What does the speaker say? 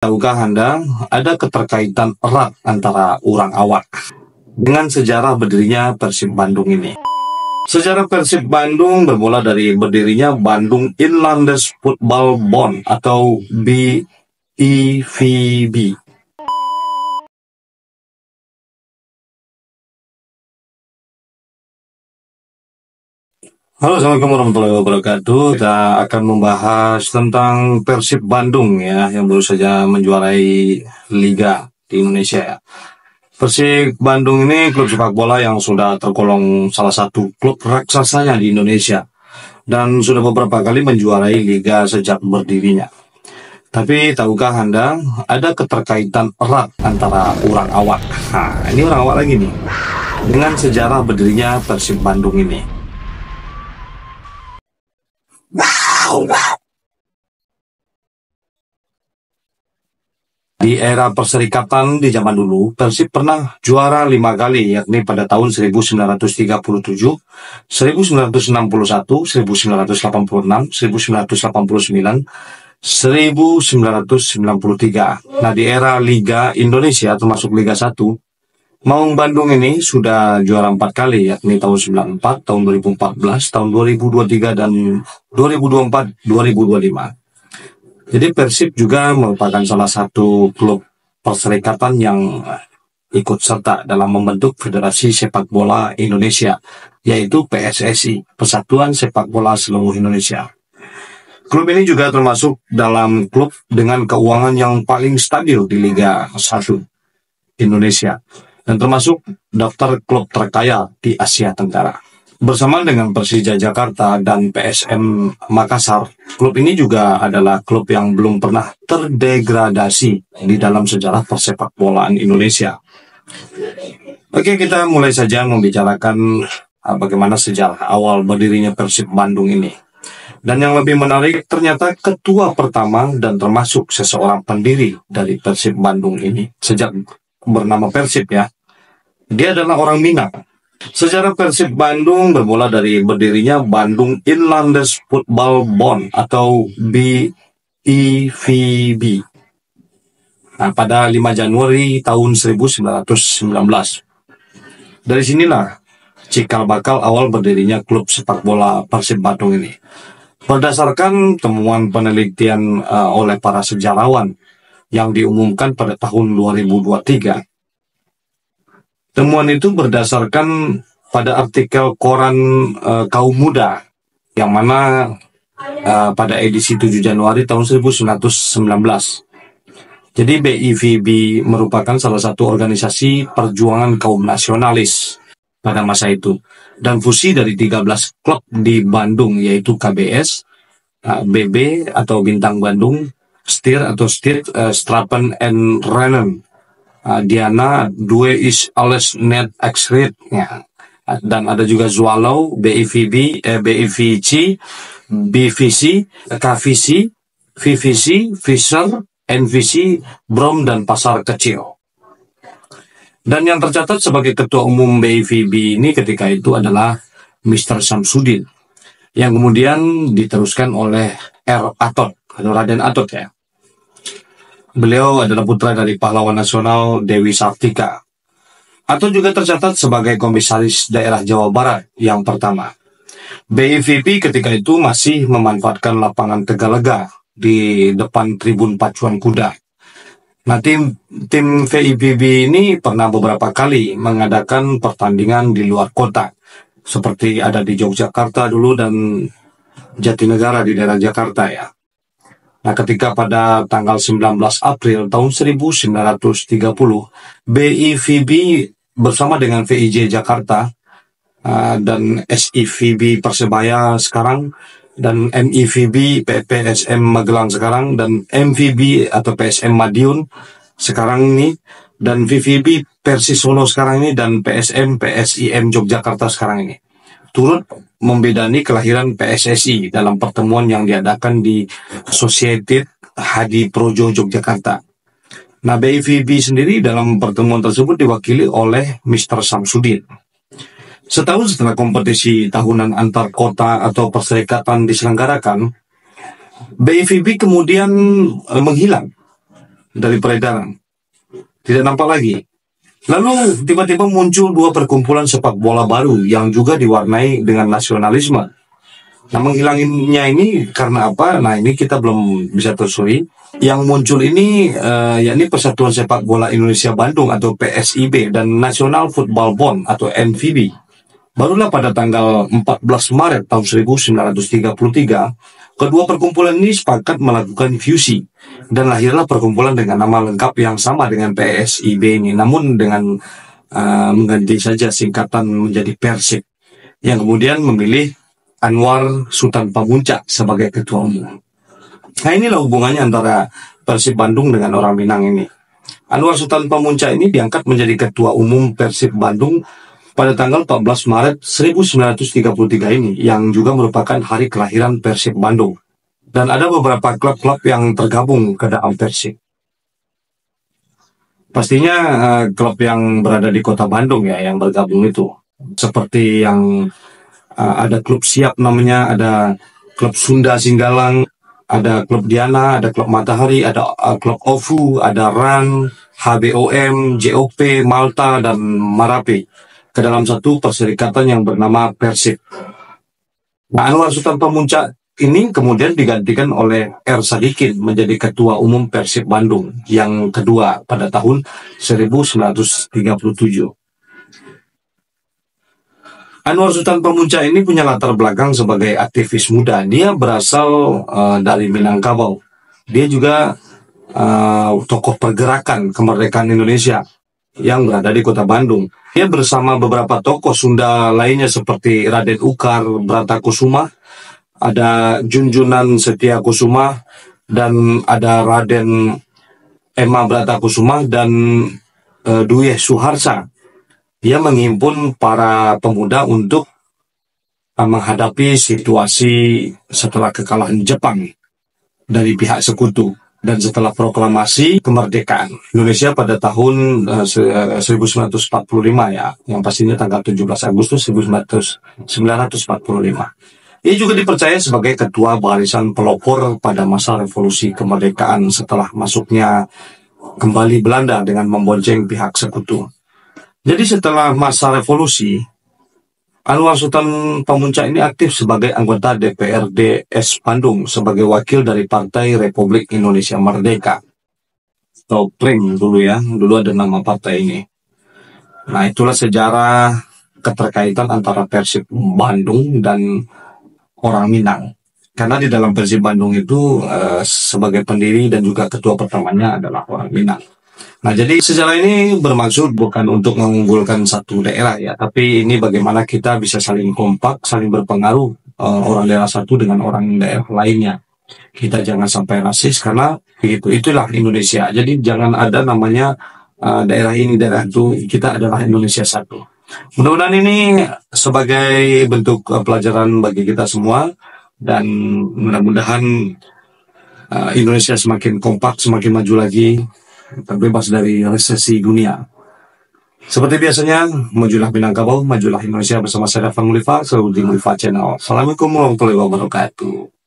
Tahukah Anda ada keterkaitan erat antara Urang Awak dengan sejarah berdirinya Persib Bandung ini? Sejarah Persib Bandung bermula dari berdirinya Bandung Inlanders Football Bond atau BIVB. Halo, assalamualaikum warahmatullahi wabarakatuh. Kita akan membahas tentang Persib Bandung ya, yang baru saja menjuarai Liga di Indonesia ya. Persib Bandung ini klub sepak bola yang sudah tergolong salah satu klub raksasanya di Indonesia dan sudah beberapa kali menjuarai Liga sejak berdirinya. Tapi tahukah Anda ada keterkaitan erat antara Urang Awak, ini Urang Awak lagi nih, dengan sejarah berdirinya Persib Bandung ini? Di era perserikatan di zaman dulu, Persib pernah juara 5 kali, yakni pada tahun 1937, 1961, 1986, 1989, 1993. Nah, di era Liga Indonesia, termasuk Liga 1, Maung Bandung ini sudah juara 4 kali, yakni tahun 94, tahun 2014, tahun 2023, dan 2024-2025. Jadi Persib juga merupakan salah satu klub perserikatan yang ikut serta dalam membentuk Federasi Sepak Bola Indonesia, yaitu PSSI, Persatuan Sepak Bola Seluruh Indonesia. Klub ini juga termasuk dalam klub dengan keuangan yang paling stabil di Liga 1 Indonesia, dan termasuk daftar klub terkaya di Asia Tenggara. Bersama dengan Persija Jakarta dan PSM Makassar, klub ini juga adalah klub yang belum pernah terdegradasi di dalam sejarah persepak bolaan Indonesia. Oke, kita mulai saja membicarakan bagaimana sejarah awal berdirinya Persib Bandung ini. Dan yang lebih menarik, ternyata ketua pertama dan termasuk seseorang pendiri dari Persib Bandung ini, sejak bernama Persib ya, dia adalah orang Minang. Sejarah Persib Bandung bermula dari berdirinya Bandung Inlanders Football Bond atau BIVB. Nah, pada 5 Januari tahun 1919. Dari sinilah cikal bakal awal berdirinya klub sepak bola Persib Bandung ini. Berdasarkan temuan penelitian oleh para sejarawan yang diumumkan pada tahun 2023. Temuan itu berdasarkan pada artikel koran Kaum Muda, yang mana pada edisi 7 Januari tahun 1919. Jadi BIVB merupakan salah satu organisasi perjuangan kaum nasionalis pada masa itu, dan fusi dari 13 klub di Bandung, yaitu KBS, BB atau Bintang Bandung, STIR atau Strapen and Rennen, Diana, Due is alles net X-Red, ya. Dan ada juga Zwallow, BIVB, BIVC, BVC, KVC, VVC, Fisher, NVC, Brom, dan Pasar Kecil. Dan yang tercatat sebagai ketua umum BIVB ini ketika itu adalah Mr. Samsudin, yang kemudian diteruskan oleh R. Atot, atau Raden Atot ya. Beliau adalah putra dari pahlawan nasional Dewi Sartika. Atau juga tercatat sebagai komisaris daerah Jawa Barat yang pertama. BIVB ketika itu masih memanfaatkan lapangan Tegalega di depan tribun pacuan kuda. Nah, tim VIVB ini pernah beberapa kali mengadakan pertandingan di luar kota, seperti ada di Yogyakarta dulu dan Jatinegara di daerah Jakarta ya. Nah, ketika pada tanggal 19 April tahun 1930, BIVB bersama dengan VIJ Jakarta dan SIVB Persebaya sekarang, dan MIVB PSM Magelang sekarang, dan MVB atau PSM Madiun sekarang ini, dan VVB Persis Solo sekarang ini, dan PSM PSIM Yogyakarta sekarang ini, turut membedani kelahiran PSSI dalam pertemuan yang diadakan di Associated Hadi Projo Yogyakarta. Nah, BIVB sendiri dalam pertemuan tersebut diwakili oleh Mr. Samsudin. Setahun setelah kompetisi tahunan antar kota atau perserikatan diselenggarakan, BIVB kemudian menghilang dari peredaran. Tidak nampak lagi. Lalu tiba-tiba muncul dua perkumpulan sepak bola baru yang juga diwarnai dengan nasionalisme. Nah, menghilanginya ini karena apa? Nah, ini kita belum bisa telusuri. Yang muncul ini yakni Persatuan Sepak Bola Indonesia Bandung atau PSIB dan National Football Bond atau NVB. Barulah pada tanggal 14 Maret tahun 1933, kedua perkumpulan ini sepakat melakukan fusi dan lahirlah perkumpulan dengan nama lengkap yang sama dengan PSIB ini, namun dengan mengganti saja singkatan menjadi Persib, yang kemudian memilih Anwar Sultan Pamuntjak sebagai ketua umum. Nah, inilah hubungannya antara Persib Bandung dengan orang Minang ini. Anwar Sultan Pamuntjak ini diangkat menjadi ketua umum Persib Bandung pada tanggal 14 Maret 1933 ini, yang juga merupakan hari kelahiran Persib Bandung. Dan ada beberapa klub-klub yang tergabung ke dalam Persib. Pastinya klub yang berada di kota Bandung ya, yang bergabung itu. Seperti yang ada klub Siap namanya, ada klub Sunda Singgalang, ada klub Diana, ada klub Matahari, ada klub OVU, ada RAN, HBOM, JOP, Malta, dan Marape ke dalam satu perserikatan yang bernama Persib. Nah, Anwar Sultan Pamuntjak ini kemudian digantikan oleh R. Sadikin menjadi ketua umum Persib Bandung yang kedua pada tahun 1937. Anwar Sultan Pamuntjak ini punya latar belakang sebagai aktivis muda. Dia berasal dari Minangkabau. Dia juga tokoh pergerakan kemerdekaan Indonesia yang berada di kota Bandung. Dia bersama beberapa tokoh Sunda lainnya seperti Raden Ukar Bratakusuma, ada Junjunan Setiakusuma, dan ada Raden Ema Bratakusuma dan Duyeh Suharsa. Dia menghimpun para pemuda untuk menghadapi situasi setelah kekalahan Jepang dari pihak sekutu. Dan setelah proklamasi kemerdekaan Indonesia pada tahun 1945 ya, yang pastinya tanggal 17 Agustus 1945. Ia juga dipercaya sebagai ketua barisan pelopor pada masa revolusi kemerdekaan setelah masuknya kembali Belanda dengan membonceng pihak sekutu. Jadi setelah masa revolusi, Anwar Sultan Pamuntjak ini aktif sebagai anggota DPRD S Bandung sebagai wakil dari Partai Republik Indonesia Merdeka. Atau PRIM dulu ya, dulu ada nama partai ini. Nah, itulah sejarah keterkaitan antara Persib Bandung dan orang Minang. Karena di dalam Persib Bandung itu sebagai pendiri dan juga ketua pertamanya adalah orang Minang. Nah, jadi sejarah ini bermaksud bukan untuk mengunggulkan satu daerah ya, tapi ini bagaimana kita bisa saling kompak, saling berpengaruh orang daerah satu dengan orang daerah lainnya. Kita jangan sampai rasis karena begitu, itulah Indonesia. Jadi jangan ada namanya daerah ini, daerah itu, kita adalah Indonesia satu. Mudah-mudahan ini sebagai bentuk pelajaran bagi kita semua dan mudah-mudahan Indonesia semakin kompak, semakin maju lagi, terbebas dari resesi dunia. Seperti biasanya, majulah Minangkabau, majulah Indonesia bersama saya Dafan Mulifa, selalu di Mulifa Channel. Assalamualaikum warahmatullahi wabarakatuh.